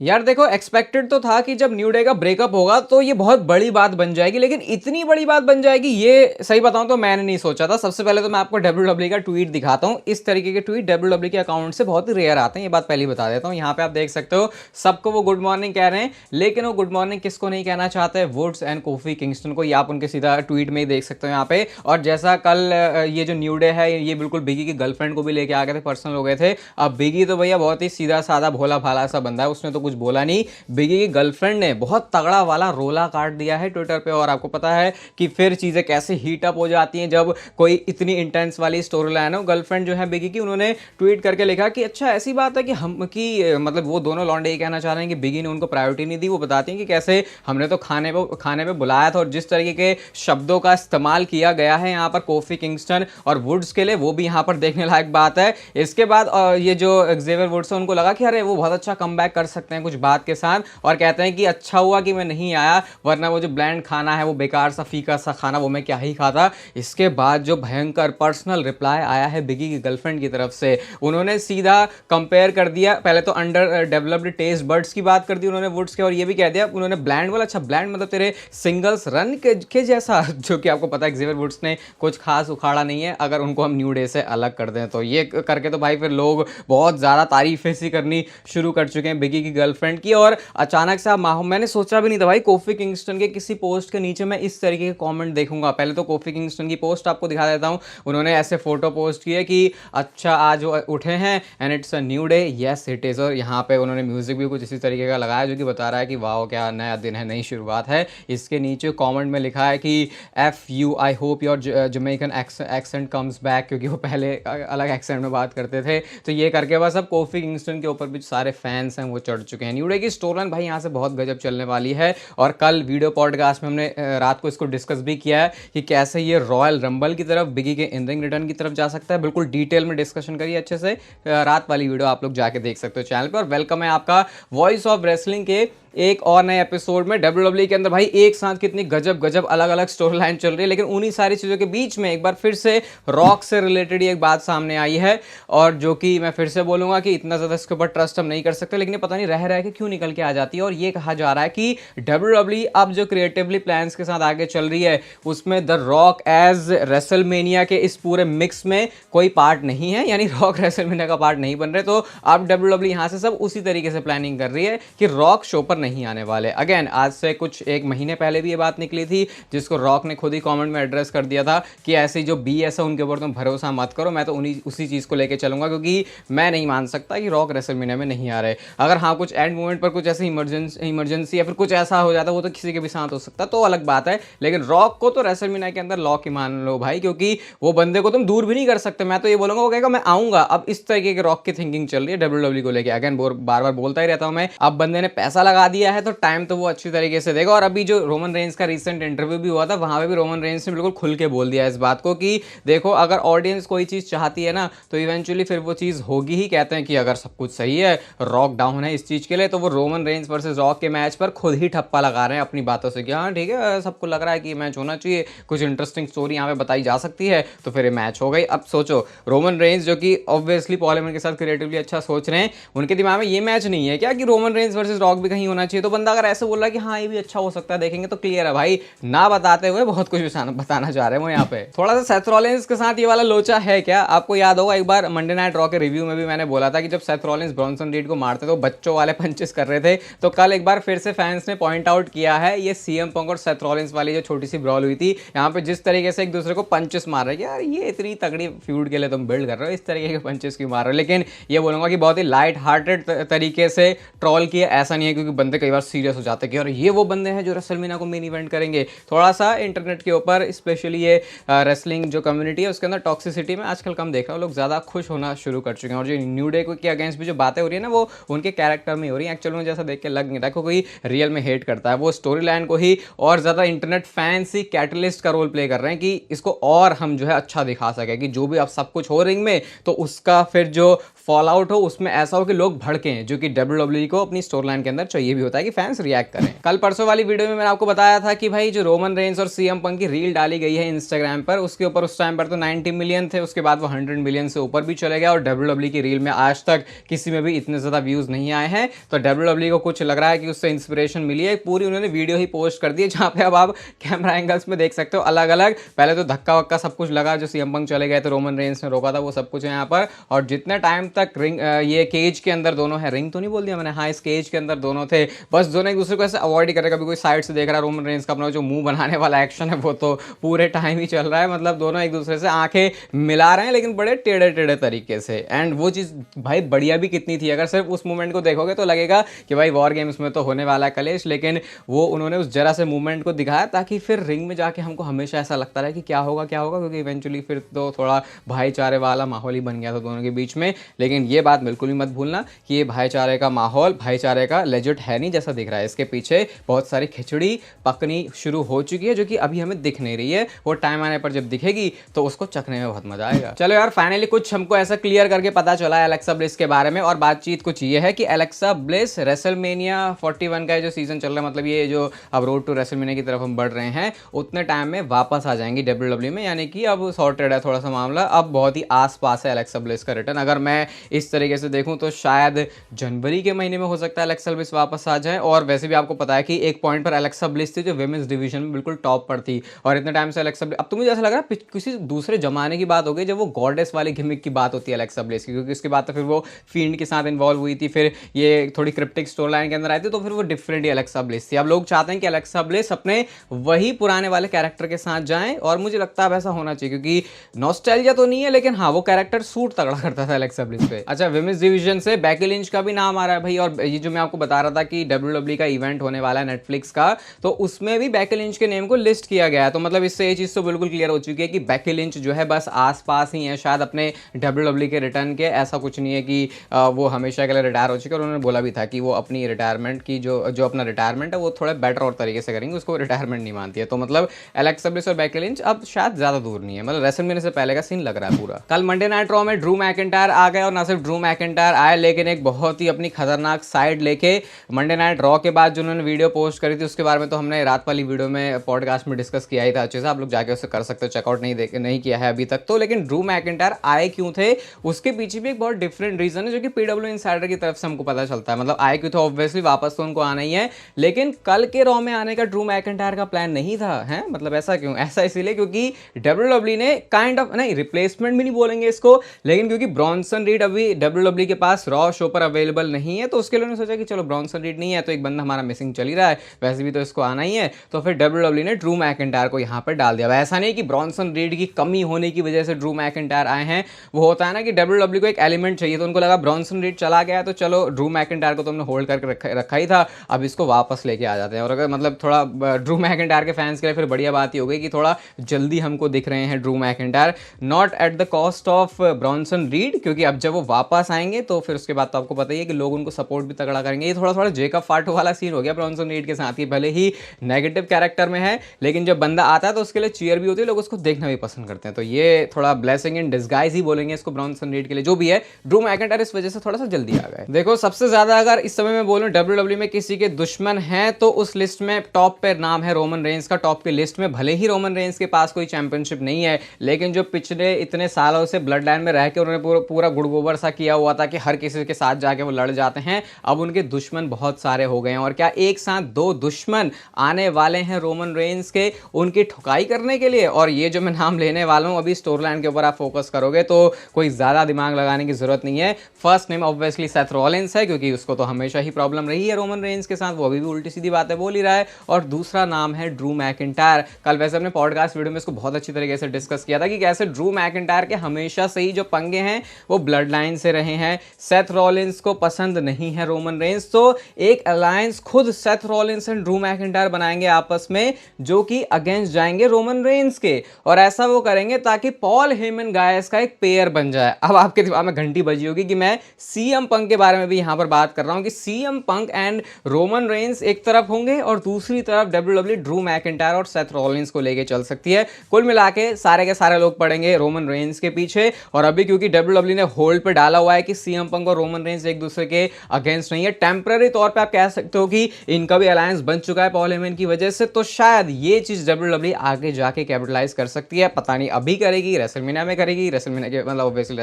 यार देखो, एक्सपेक्टेड तो था कि जब न्यू डे का ब्रेकअप होगा तो ये बहुत बड़ी बात बन जाएगी, लेकिन इतनी बड़ी बात बन जाएगी ये सही बताऊं तो मैंने नहीं सोचा था। सबसे पहले तो मैं आपको WWE का ट्वीट दिखाता हूं। इस तरीके के ट्वीट WWE के अकाउंट से बहुत ही रेयर आते हैं, ये बात पहले ही बता देता हूं। यहाँ पे आप देख सकते हो, सबको वो गुड मॉर्निंग कह रहे हैं, लेकिन वो गुड मॉर्निंग किसको नहीं कहना चाहते? वुड्स एंड कोफी किंगस्टन को। ये आप उनके सीधा ट्वीट में ही देख सकते हो यहाँ पे। और जैसा कल ये जो न्यू डे है ये बिल्कुल बिगी की गर्लफ्रेंड को भी लेके आ गए थे, पर्सनल हो गए थे। अब बिगी तो भैया बहुत ही सीधा साधा भोला भाला सा बंदा है, उसने तो कुछ बोला नहीं। बिगी की गर्लफ्रेंड ने बहुत तगड़ा वाला रोला काट दिया है ट्विटर पे। और आपको पता है कि फिर चीज़ें कैसे हीट अप हो जाती हैं जब कोई इतनी इंटेंस वाली स्टोरी लाइन हो। गर्लफ्रेंड जो है बिगी की, उन्होंने ट्वीट करके लिखा कि अच्छा ऐसी बात है कि हम कि मतलब वो दोनों लौंडे ये कहना चाह रहे हैं कि बिगी ने उनको प्रायोरिटी नहीं दी। वो बताती हैं कि कैसे हमने तो खाने पे बुलाया था, और जिस तरीके के शब्दों का इस्तेमाल किया गया है यहाँ पर कोफी किंगस्टन और वुड्स के लिए, वो भी यहाँ पर देखने लायक बात है। इसके बाद ये जो एक्जेवियर वुड्स है, उनको लगा कि अरे वो बहुत अच्छा कमबैक कर सकते हैं कुछ बात के साथ, और कहते हैं कि अच्छा हुआ कि मैं नहीं आया, वरना वो जो ब्लैंड खाना है, वो बेकार सा फीका सा खाना, वो मैं क्या ही खाता। इसके बाद जो भयंकर पर्सनल रिप्लाई आया है बिगी की गर्लफ्रेंड की तरफ से, उन्होंने सीधा कंपेयर कर दिया। पहले तो अंडर डेवलप्ड टेस्ट बर्ड्स की बात कर दी उन्होंने वुड्स के, और ये भी कह दिया उन्होंने ब्लैंड वाला। अच्छा ब्लैंड मतलब तेरे सिंगल्स रन के जैसा, जो कि आपको पता है एक्जेवियर वुड्स ने कुछ खास उखाड़ा नहीं है अगर उनको हम न्यू डे से अलग कर दें तो। ये करके तो भाई फिर लोग बहुत ज़्यादा तारीफें सी करनी शुरू कर चुके हैं बिगी की गर्लफ्रेंड की। और अचानक से मैंने सोचा भी नहीं था भाई कोफी किंगस्टन के किसी पोस्ट के नीचे मैं इस तरीके के कमेंट देखूंगा। पहले तो कोफी किंगस्टन की पोस्ट आपको दिखा देता हूं। उन्होंने ऐसे फोटो पोस्ट की है कि अच्छा आज उठे हैं and it's a new day, yes it is. और यहाँ पे उन्होंने म्यूजिक भी कुछ इसी तरीके का लगाया जो कि बता रहा है कि वाह क्या नया दिन है, नई शुरुआत है। इसके नीचे कॉमेंट में लिखा है कि FU I hope your Jamaican accent comes back, क्योंकि वो पहले अलग एक्सेंट में बात करते थे। तो ये करके बस अब कोफी किंगस्टन के ऊपर भी सारे फैंस हैं वो चढ़ चुके हैं। न्यू डे की स्टोरी भाई यहाँ से बहुत गजब चलने वाली है। और कल वीडियो पॉडकास्ट में हमने रात को इसको डिस्कस भी किया है कि कैसे ये रॉयल रंबल की तरफ, बिगी के इन रिंग रिटर्न की तरफ जा सकता है। बिल्कुल डिटेल में डिस्कशन करिए अच्छे से। रात वाली वीडियो आप लोग जाके देख सकते हो चैनल पर। और वेलकम है आपका वॉइस ऑफ रेसलिंग के एक और नए एपिसोड में। WWE के अंदर भाई एक साथ कितनी गजब गजब अलग अलग स्टोरी लाइन चल रही है, लेकिन उन्हीं सारी चीज़ों के बीच में एक बार फिर से रॉक से रिलेटेड एक बात सामने आई है, और जो कि मैं फिर से बोलूँगा कि इतना ज़्यादा इसके ऊपर ट्रस्ट हम नहीं कर सकते, लेकिन पता नहीं रह के क्यों निकल के आ जाती है। और ये कहा जा रहा है कि WWE अब जो क्रिएटिवली प्लान्स के साथ आगे चल रही है, उसमें द रॉक एज रेसलमेनिया के इस पूरे मिक्स में कोई पार्ट नहीं है, यानी रॉक रेसलमेनिया का पार्ट नहीं बन रहे। तो अब WWE यहाँ से सब उसी तरीके से प्लानिंग कर रही है कि रॉक शो पर नहीं आने वाले। अगेन आज से कुछ एक महीने पहले भी ये बात निकली थी, जिसको रॉक ने खुद ही कमेंट में एड्रेस कर दिया था कि ऐसी जो BS है उनके ऊपर तुम भरोसा मत करो, मैं तो उसी चीज़ को लेके चलूंगा, क्योंकि मैं नहीं मान सकता कि रॉक रेसलमेनिया में नहीं आ रहे। अगर हाँ कुछ एंड मोमेंट पर कुछ ऐसी इमरजेंसी या फिर कुछ ऐसा हो जाता, वो तो किसी के भी साथ हो सकता, तो अलग बात है। लेकिन रॉक को तो रेसलमेनिया के अंदर लॉक ही मान लो भाई, क्योंकि वो बंदे को तुम दूर भी नहीं कर सकते। मैं तो ये बोलूंगा वो कहेगा मैं आऊंगा। अब इस तरीके के रॉक की थिंकिंग चल रही है WWE को लेकर। अगेन बार बार बोलता ही रहता हूं मैं, अब बंदे ने पैसा लगा दिया है तो टाइम तो वो अच्छी तरीके से देगा। और अभी जो रोमन रेंज का रिसेंट इंटरव्यू भी हुआ था, वहां पे भी रोमन रेंज ने बिल्कुल खुल के बोल दिया इस बात को कि देखो अगर ऑडियंस कोई चीज चाहती है ना, तो इवेंचुअली फिर वो चीज होगी ही। कहते हैं कि अगर सब कुछ सही है, रॉक डाउन है इस चीज के लिए, तो वो रोमन रेंज वर्सेस रॉक के मैच पर खुद ही ठप्पा लगा रहे हैं अपनी बातों से कि हाँ ठीक है, सबको लग रहा है कि मैच होना चाहिए, कुछ इंटरेस्टिंग स्टोरी यहाँ पे बताई जा सकती है, तो फिर ये मैच हो गई। अब सोचो रोमन रेंज जो कि ऑब्वियसली पॉल हेमन के साथ क्रिएटिवली अच्छा सोच रहे हैं, उनके दिमाग में ये मैच नहीं है क्या कि रोमन रेंज वर्सेस रॉक भी कहीं होना चाहिए? तो बंदा अगर ऐसे बोल रहा है कि हाँ ये भी अच्छा हो सकता है, देखेंगे, तो क्लियर है भाई, ना बताते हुए बहुत कुछ बताना चाह रहे हैं वो यहाँ पे। थोड़ा सा सेथ रॉलिंस के साथ ये वाला लोचा है क्या? आपको याद होगा एक बार मंडे नाइट रॉ के रिव्यू में भी मैंने बोला था कि जब सेथ रॉलिंस ब्रॉन्सन रीड को मारते तो बच्चों वाले पंचेस कर रहे थे। तो कल एक बार फिर से फैंस ने पॉइंट आउट किया है ये CM पंक और सेथ रॉलिंस वाली जो छोटी सी ब्रॉल हुई थी, यहाँ पे जिस तरीके से एक दूसरे को पंचेस मार रहे हैं, यार ये इतनी तगड़ी फ्यूड के लिए तुम बिल्ड कर रहे हो, इस तरीके के पंचेस क्यों मार रहे हो? लेकिन ये बोलूंगा कि बहुत ही लाइट हार्टेड तरीके से ट्रॉल किया, ऐसा नहीं है क्योंकि बंदे कई बार सीरियस हो जाते हैं कि और ये वो बंदे हैं जो रेसलमेनिया को मेन इवेंट करेंगे। थोड़ा सा इंटरनेट के ऊपर स्पेशली ये रेसलिंग जो कम्युनिटी है उसके अंदर टॉक्सिसिटी में आजकल कम देख रहा हूँ, लोग ज़्यादा खुश होना शुरू कर चुके हैं। और जो न्यू डे के अगेंस्ट भी जो बातें हो रही है ना, वो उनके कैरेक्टर में हो रही है। एक्चुअल में जैसा देख के लग नहीं रहा है कोई रियल में हेट करता है, वो स्टोरी लाइन को ही और ज़्यादा इंटरनेट फैंस ही कैटलिस्ट का रोल प्ले कर रहे हैं कि इसको और हम जो है अच्छा दिखा सके, कि जो भी अब सब कुछ हो रिंग में तो उसका फिर जो फॉल आउट हो, उसमें ऐसा हो कि लोग भड़के, जो कि WWE को अपनी स्टोरी लाइन के अंदर चाहिए भी होता है कि फैंस रिएक्ट करें। कल परसों वाली वीडियो में मैंने आपको बताया था कि भाई जो रोमन रेंस और सीएम पंक की रील डाली गई है इंस्टाग्राम पर, उसके ऊपर उस टाइम पर तो 90 मिलियन थे, उसके बाद वो 100 मिलियन से ऊपर भी चले गया और WWE की रील में आज तक किसी में भी इतने ज्यादा व्यूज नहीं आए हैं। तो WWE को कुछ लग रहा है कि उससे इंस्पिरेशन मिली है, पूरी उन्होंने वीडियो ही पोस्ट कर दी है, जहां पे अब आप कैमरा एंगल्स में देख सकते हो अलग अलग। पहले तो धक्का वक्का सब कुछ लगा, जो सीएम पंक चले गए थे, रोमन रेंस ने रोका था, वो सब कुछ है यहाँ पर। और जितने टाइम तक रिंग ये केज के अंदर दोनों है, रिंग तो नहीं बोल दिया मैंने, हाँ इस केज के अंदर दोनों थे, बस दोनों एक दूसरे को ऐसे अवॉइड कर रहे, कभी कोई साइड से देख रहा है। रोमन रेंस का अपना जो मुंह बनाने वाला एक्शन है वो तो पूरे टाइम ही चल रहा है, मतलब दोनों एक दूसरे से आंखें मिला रहे हैं, लेकिन बड़े टेढ़े टेढ़े तरीके से। एंड वो चीज़ भाई बढ़िया भी कितनी थी, अगर सिर्फ उस मूवमेंट को देखोगे तो लगेगा कि भाई वॉर गेम्स में तो होने वाला है कलेश, लेकिन वो उन्होंने उस जरा से मूवमेंट को दिखाया ताकि फिर रिंग में जाके हमको हमेशा ऐसा लगता रहे कि क्या होगा क्या होगा, क्योंकि इवेंचुअली फिर तो थोड़ा भाईचारे वाला माहौल ही बन गया था दोनों के बीच में। लेकिन ये बात बिल्कुल भी मत भूलना कि ये भाईचारे का माहौल, भाईचारे का लेजिट है नहीं जैसा दिख रहा है। इसके पीछे बहुत सारी खिचड़ी पकनी शुरू हो चुकी है, जो कि अभी हमें दिख नहीं रही है, वो टाइम आने पर जब दिखेगी तो उसको चखने में बहुत मजा आएगा। चलो यार, फाइनली कुछ हमको ऐसा क्लियर करके पता चला है एलेक्सा ब्लिस के बारे में। और बातचीत कुछ ये है कि एलेक्सा ब्लिस रेसलमेनिया 41 का जो सीजन चल रहा है, मतलब ये जो अब रोड टू रेसलमेनिया की तरफ हम बढ़ रहे हैं, उतने टाइम में वापस आ जाएंगी WWE में, यानी कि अब सॉर्टेड है थोड़ा सा मामला, अब बहुत ही आसपास है एलेक्सा ब्लिस का रिटर्न। अगर मैं इस तरीके से देखूं तो शायद जनवरी के महीने में हो सकता है एलेक्सा ब्लिस वापस आ जाए। और वैसे भी आपको पता है कि एक पॉइंट पर एलेक्सा ब्लिस थी जो विमेंस डिवीजन में बिल्कुल टॉप पर थी, और इतने टाइम से एलेक्सा ब्लिस, अब तो मुझे ऐसा लग रहा है किसी दूसरे जमाने की बात हो गई जब वो गॉडेस वाली गिमिक की बात होती है एलेक्सा ब्लिस की, क्योंकि उसके बाद तो फिर वो फील्ड के साथ इन्वॉल्व हुई थी, फिर ये थोड़ी क्रिप्टिक स्टोरी लाइन के अंदर आई थी, तो फिर वो डिफरेंट ही एलेक्सा ब्लिस थी। अब लोग चाहते हैं कि एलेक्सा ब्लिस अपने वही पुराने वाले कैरेक्टर के साथ जाएं, और मुझे लगता है वैसा होना चाहिए, क्योंकि नॉस्टैल्जिया तो नहीं है, लेकिन हाँ वो कैरेक्टर सूट तगड़ा करता था एलेक्सा ब्लिस पे। अच्छा, विमेंस डिवीजन से बेकी लिंच का भी नाम आ रहा है भाई, और ये जो मैं आपको बता रहा था कि WWE का इवेंट होने वाला है नेटफ्लिक्स का, तो उसमें भी बेकी लिंच के नेम को लिस्ट किया गया है। तो मतलब इससे ये चीज़ तो बिल्कुल क्लियर हो चुकी है कि बेकी लिंच जो है बस आसपास ही है शायद अपने WWE के रिटर्न के। ऐसा कुछ नहीं है कि वो हमेशा के लिए रिटायर हो चुके, और उन्होंने बोला भी था कि वो अपनी रिटायरमेंट की जो अपना रिटायरमेंट है वो थोड़ा बेटर और तरीके से करेंगे, उसको रिटायरमेंट नहीं मानती है। तो मतलब एलेक्सा ब्लिस और बेकी लिंच अब शायद ज्यादा दूर नहीं है, मतलब रेसलमेनिया से पहले का सीन लग रहा है पूरा। कल मंडे नाइट रॉ में ड्रू मैकिंटायर आ गए, और ना सिर्फ ड्रू मैकिंटायर आए, लेकिन एक बहुत ही अपनी खतरनाक साइड लेके मंडे नाइट रॉ के बाद जो उन्होंने वीडियो पोस्ट करी थी, उसके बारे में तो हमने रात वाली वीडियो में पॉडकास्ट में डिस्कस किया ही था अच्छे से, आप लोग जाके उसे कर सकते हो, चेकआउट नहीं किया है अभी तक तो। लेकिन ड्रू मैकिंटायर आए क्यों थे, उसके पीछे भी एक बहुत डिफरेंट रीजन है, जो कि PW इनसाइडर की तरफ से हमको पता चलता है। मतलब आए क्यों थे, ऑब्वियसली वापस तो उनको आना ही है, लेकिन कल के रॉ में आने का ड्रू मैकिंटायर का प्लान नहीं था, है मतलब ऐसा क्यों? ऐसा इसीलिए क्योंकि WWE ने काइंड ऑफ, नहीं रिप्लेसमेंट भी नहीं बोलेंगे इसको, लेकिन क्योंकि ब्रॉन्सन रीड अभी WWE के पास रॉ शो पर अवेलेबल नहीं है, तो उसके लिए उन्होंने सोचा कि चलो ब्रॉन्सन रीड नहीं है तो एक बंदा हमारा मिसिंग चल ही रहा है, वैसे भी तो इसको आना ही है, तो फिर WWE ने ड्रू मैकिंटायर को यहाँ पर डाल दिया। ऐसा नहीं कि ब्रॉन्सन रीड की कमी होने की वजह से ड्रू मैकिंटायर आए हैं, वो होता है ना कि WWE को एक एलिमेंट चाहिए, तो उनको लगा ब्रॉन्सन रीड चला गया तो चलो ड्रू मैकिंटायर को तो हमने होल्ड करके रखा ही था, अब इसको वापस लेके आ जाते हैं। और अगर मतलब थोड़ा ड्रू मैकिंटायर के फैंस के लिए फिर बढ़िया बात ही हो गई कि थोड़ा जल्दी हमको दिख रहे हैं Drew McIntyre, not at the cost of Bronson read, क्योंकि अब जब वो वापस आएंगे तो फिर उसके बाद तो आपको पता ही है कि लोग उनको सपोर्ट भी तगड़ा करेंगे। ये थोड़ा जेकब फाटो वाला सीन हो गया ब्रॉन्सन रीड के साथ ही, भले ही नेगेटिव कैरेक्टर में है, लेकिन जब बंदा आता है तो उसके लिए चीयर भी होती है, लोग उसको देखना भी पसंद करते हैं। तो ये थोड़ा ब्लेसिंग इन डिस्गाइज ही बोलेंगे इसको ब्रॉन्सन रीड के लिए, जो भी है। ड्रू मैकिंटायर इस वजह से थोड़ा सा जल्दी आ गए। देखो सबसे ज्यादा अगर इस समय मैं बोलूं WWE में किसी के दुश्मन हैं तो उस लिस्ट में टॉप पे नाम है रोमन रेंस का, टॉप की लिस्ट में। भले ही रोमन रेंस के पास कोई चैंपियनशिप नहीं है, लेकिन जो पिछले इतने सालों से ब्लड लाइन में रह के उन्होंने पूरा गुड़गोबर सा किया हुआ था कि हर किसी के साथ जाके वो लड़ जाते हैं, अब उनके दुश्मन बहुत सारे हो गए हैं। और क्या एक साथ 2 दुश्मन आने वाले हैं रोमन रेंस के उनकी ठुकाई करने के लिए? और ये जो मैं नाम लेने वाला हूं, अभी स्टोरी लाइन के ऊपर आप फोकस करोगे तो कोई ज्यादा दिमाग लगाने की जरूरत नहीं है। First name obviously Seth Rollins है, क्योंकि उसको तो हमेशा ही प्रॉब्लम रही है रोमन रेंस के साथ, वो अभी भी उल्टी सीधी बातें बोल ही रहा है। और दूसरा नाम है ड्रू मैकिंटायर। कल वैसे अपने पॉडकास्ट वीडियो में इसको बहुत अच्छी तरीके से डिस्कस किया था कि कैसे ड्रू मैकिंटायर के हमेशा से ही जो पंगे हैं वो ब्लड लाइन से रहे हैं। सेथ रॉलिंस को पसंद नहीं है रोमन रेंस, तो एक अलायंस खुद Seth Rollins and Drew McIntyre बनाएंगे आपस में, जो कि अगेंस्ट जाएंगे रोमन रेंस के। और ऐसा वो करेंगे ताकि पॉल हेमन गायस का एक पेयर बन जाए। अब आपके दिमाग में घंटी बजी होगी कि मैं सीएम पंक के बारे में भी यहां पर बात कर रहा हूं कि CM Punk and Roman Reigns एक तरफ होंगे और दूसरी तरफ WWE ड्रू मैकिंटायर और सेथ रॉलिंस को लेके चल सकती है। कुल मिला के सारे के सारे लोग पड़ेंगे रोमन रेंस के पीछे। और अभी क्योंकि WWE ने होल्ड होल्ड पे डाला हुआ है कि सीएम पंक और रोमन रेंज एक दूसरे के अगेंस्ट नहीं है। टेम्पररी तौर पे आप कह सकते हो कि इनका भी अलायंस बन चुका है पॉल हेमन की वजह से, तो शायद ये चीज डब्ल्यूडब्ल्यूई आगे जाके कैपिटलाइज कर सकती है। पता नहीं अभी करेगी, रेसलमेनिया में करेगी, रेसलमेनिया के मतलब ऑब्वियसली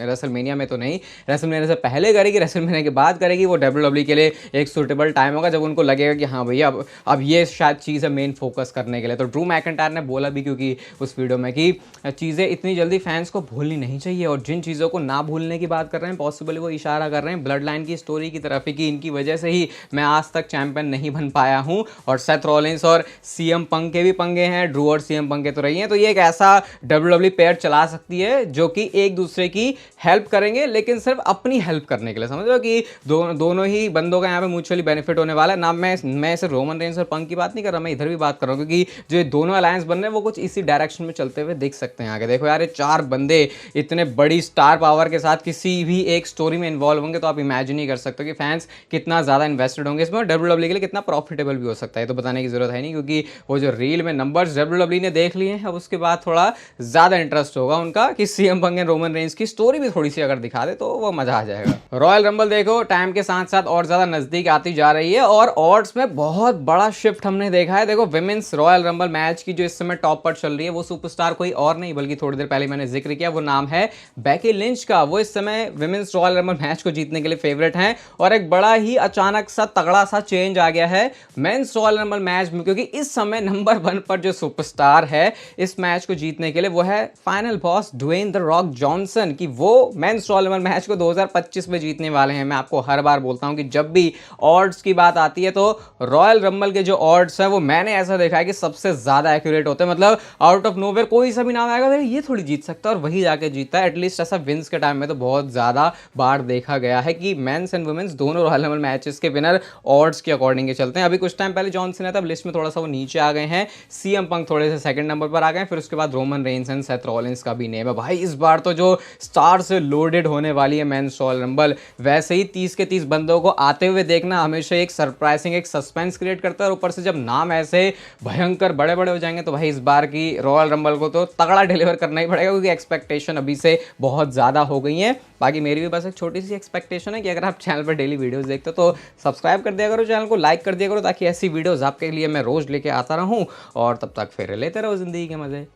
रेसलमेनिया में तो नहीं, रेसलमेनिया से पहले करेगी, रेसलमेनिया के बाद करेगी, वो डब्ल्यूडब्ल्यूई के लिए एक सुटेबल टाइम होगा जब उनको लगेगा कि हाँ भैया अब ये शायद चीज़ है मेन फोकस करने के लिए। तो ड्रू मैकिंटायर ने बोला भी क्योंकि उस वीडियो में कि चीज़ें इतनी जल्दी फैंस को भूलनी नहीं चाहिए, और जिन चीज़ों को ना भूलने की बात कर रहे हैं पॉसिबली वो इशारा कर रहे हैं ब्लड लाइन की स्टोरी की तरफ कि इनकी वजह से ही मैं आज तक चैंपियन नहीं बन पाया हूँ, और सेथ रॉलिंस और सीएम पंक के भी पंगे हैं, ड्रू और सीएम पंक के तो रही हैं। तो ये एक ऐसा डब्ल्यूडब्ल्यूई पेयर चला सकती है जो कि एक दूसरे की हेल्प करेंगे, लेकिन सिर्फ अपनी हेल्प करने के लिए, समझ लो कि दोनों ही बंदों का यहाँ पे म्यूचुअली बेनिफिट होने वाला है ना। मैं सिर्फ रोमन रेंज और पंक की बात नहीं कर रहा, मैं इधर भी बात कर रहा हूँ, क्योंकि जो दोनों अलायंस बन रहे हैं वो कुछ इसी डायरेक्शन में चलते हुए दिख सकते हैं आगे। देखो यार, ये 4 बंदे इतने बड़ी स्टार पावर के साथ किसी भी एक स्टोरी में इन्वॉल्व होंगे, तो आप इमेजिन ही कर सकते हो कि फैंस कितना ज़्यादा इन्वेस्टेड होंगे इसमें, और डब्ल्यूडब्ल्यूई के लिए कितना प्रॉफिटेबल भी हो सकता है। तो बताने की जरूरत है नहीं, क्योंकि वो जो रील में नंबर्स डब्ल्यूडब्ल्यूई ने देख लिए हैं, अब उसके बाद थोड़ा ज़्यादा इंटरेस्ट होगा उनका कि CM Punk and Roman Reigns की स्टोरी भी थोड़ी सी अगर दिखा दे तो वो मजा आ जाएगा। रॉयल रंबल देखो टाइम के साथ साथ और ज़्यादा नज़दीक आती जा रही है, और ऑड्स में बहुत बड़ा शिफ्ट हमने देखा है। देखो विमेंस रॉयल रंबल मैच की जो इस समय टॉप पर चल रही है वो सुपरस्टार कोई और नहीं बल्कि थोड़ी देर पहले मैंने जिक्र किया, वो नाम है बेकी लिंच का। वो इस समय विमेंस रॉयल रंबल मैच को जीतने के लिए फेवरेट हैं, और एक बड़ा ही अचानक सा तगड़ा सा चेंज आ गया है मेंस रॉयल रंबल मैच में, क्योंकि इस समय नंबर 1 पर जो सुपरस्टार है इस मैच को जीतने के लिए वो है final boss Dwayne the Rock Johnson, कि वो मेंस रॉयल रंबल मैच को 2025 में जीतने वाले हैं। मैं आपको हर बार बोलता हूं कि जब भी ऑड्स की बात आती है तो रॉयल रंबल के जो ऑड्स हैं वो मैंने ऐसा देखा है कि सबसे ज्यादा एक्यूरेट होते हैं। मतलब आउट ऑफ नोवेयर कोई सा भी नाम आएगा ये थोड़ी जीत सकता है, और वही जाके जीतता है। एटलीस्ट ऐसा विंस के टाइम में तो बहुत ज्यादा बार देखा गया है कि मेंस एंड वुमेन्स दोनों रॉयल रंबल मैचेस के विनर ऑड्स के अकॉर्डिंग चलते हैं। अभी कुछ टाइम पहले जॉनसन है, तब लिस्ट में थोड़ा सा वो नीचे आ गए हैं, सीएम पंक थोड़े से सेकंड नंबर पर आ गए, फिर उसके बाद Roman Reigns and Seth Rollins का भी नेम है। भाई इस बार तो जो स्टार से लोडेड होने वाली है मेंस रॉयल रंबल, वैसे ही 30 के 30 बंदों को आते हुए देखना हमेशा एक सरप्राइजिंग एक सस्पेंस क्रिएट करता है, और ऊपर से जब नाम ऐसे भयंकर बड़े बड़े हो जाएंगे तो भाई इस बार की रॉयल रंबल को तो तगड़ा डिलीवर करना ही पड़ेगा, क्योंकि एक्सपेक्टेशन अभी से बहुत ज़्यादा हो गई है। बाकी मेरी भी बस एक छोटी सी एक्सपेक्टेशन है कि अगर आप चैनल पर डेली वीडियोस देखते हो तो सब्सक्राइब कर दिया करो, चैनल को लाइक कर दिया करो, ताकि ऐसी वीडियोस आपके लिए मैं रोज लेके आता रहूं, और तब तक फिर लेते रहो जिंदगी के मजे।